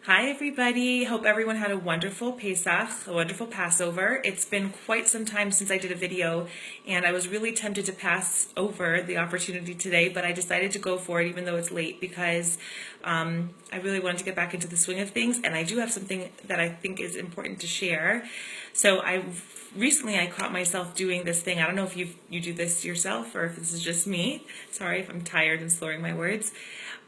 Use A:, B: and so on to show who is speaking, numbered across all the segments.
A: Hi everybody, hope everyone had a wonderful Pesach, a wonderful Passover. It's been quite some time since I did a video and I was really tempted to pass over the opportunity today, but I decided to go for it even though it's late because I really wanted to get back into the swing of things, and I do have something that I think is important to share. So recently I caught myself doing this thing. I don't know if you do this yourself or if this is just me. Sorry if I'm tired and slurring my words.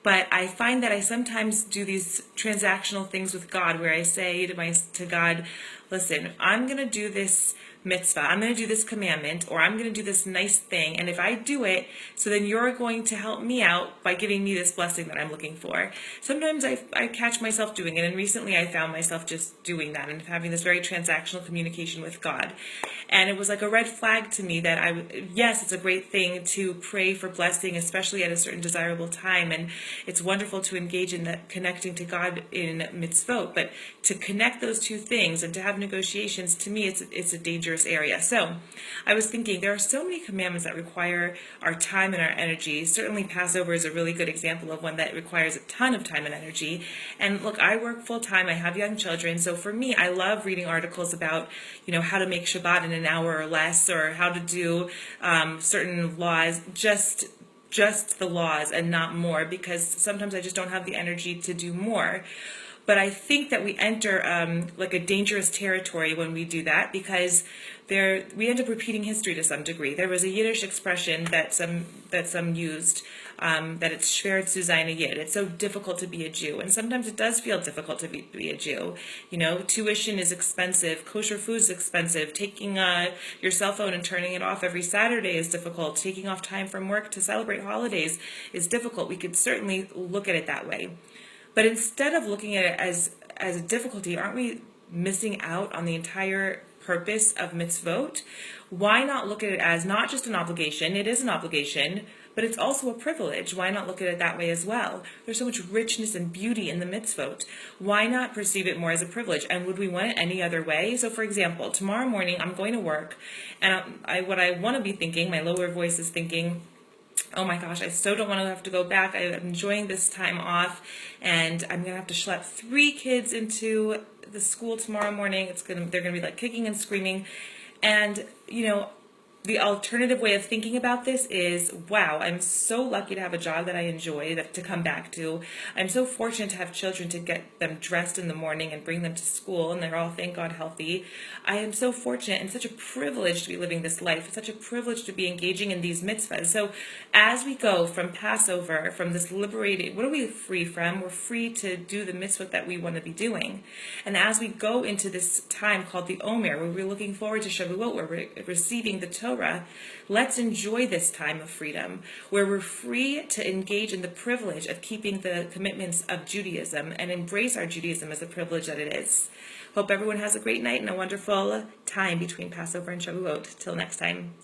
A: But I find that I sometimes do these transactional things with God where I say to God, listen, I'm going to do this mitzvah, I'm going to do this commandment, or I'm going to do this nice thing, and if I do it, so then you're going to help me out by giving me this blessing that I'm looking for. Sometimes I catch myself doing it, and recently I found myself just doing that and having this very transactional communication with God. And it was like a red flag to me that yes, it's a great thing to pray for blessing, especially at a certain desirable time, and it's wonderful to engage in that connecting to God in mitzvot, but to connect those two things and to have negotiations, to me, it's a dangerous area. So I was thinking there are so many commandments that require our time and our energy. Certainly Passover is a really good example of one that requires a ton of time and energy. And look, I work full time, I have young children, so for me, I love reading articles about, how to make Shabbat in an hour or less, or how to do certain laws, just the laws and not more, because sometimes I just don't have the energy to do more. But I think that we enter like a dangerous territory when we do that, because we end up repeating history to some degree. There was a Yiddish expression that some used, that it's schwer zu sein a Yid. It's so difficult to be a Jew, and sometimes it does feel difficult to be a Jew. Tuition is expensive, kosher food is expensive, taking your cell phone and turning it off every Saturday is difficult, taking off time from work to celebrate holidays is difficult. We could certainly look at it that way. But instead of looking at it as a difficulty, aren't we missing out on the entire purpose of mitzvot? Why not look at it as not just an obligation? It is an obligation, but it's also a privilege. Why not look at it that way as well? There's so much richness and beauty in the mitzvot. Why not perceive it more as a privilege? And would we want it any other way? So for example, tomorrow morning I'm going to work, and what I want to be thinking, my lower voice is thinking, oh my gosh, I so don't want to have to go back. I'm enjoying this time off, and I'm going to have to schlep 3 kids into the school tomorrow morning. They're going to be like kicking and screaming. And, the alternative way of thinking about this is, wow, I'm so lucky to have a job that I enjoy, to come back to. I'm so fortunate to have children, to get them dressed in the morning and bring them to school, and they're all, thank God, healthy. I am so fortunate and such a privilege to be living this life. It's such a privilege to be engaging in these mitzvahs. So as we go from Passover, from this liberated, what are we free from? We're free to do the mitzvah that we want to be doing. And as we go into this time called the Omer, where we're looking forward to Shavuot, where we're receiving the Torah, let's enjoy this time of freedom, where we're free to engage in the privilege of keeping the commitments of Judaism and embrace our Judaism as the privilege that it is. Hope everyone has a great night and a wonderful time between Passover and Shavuot. Till next time.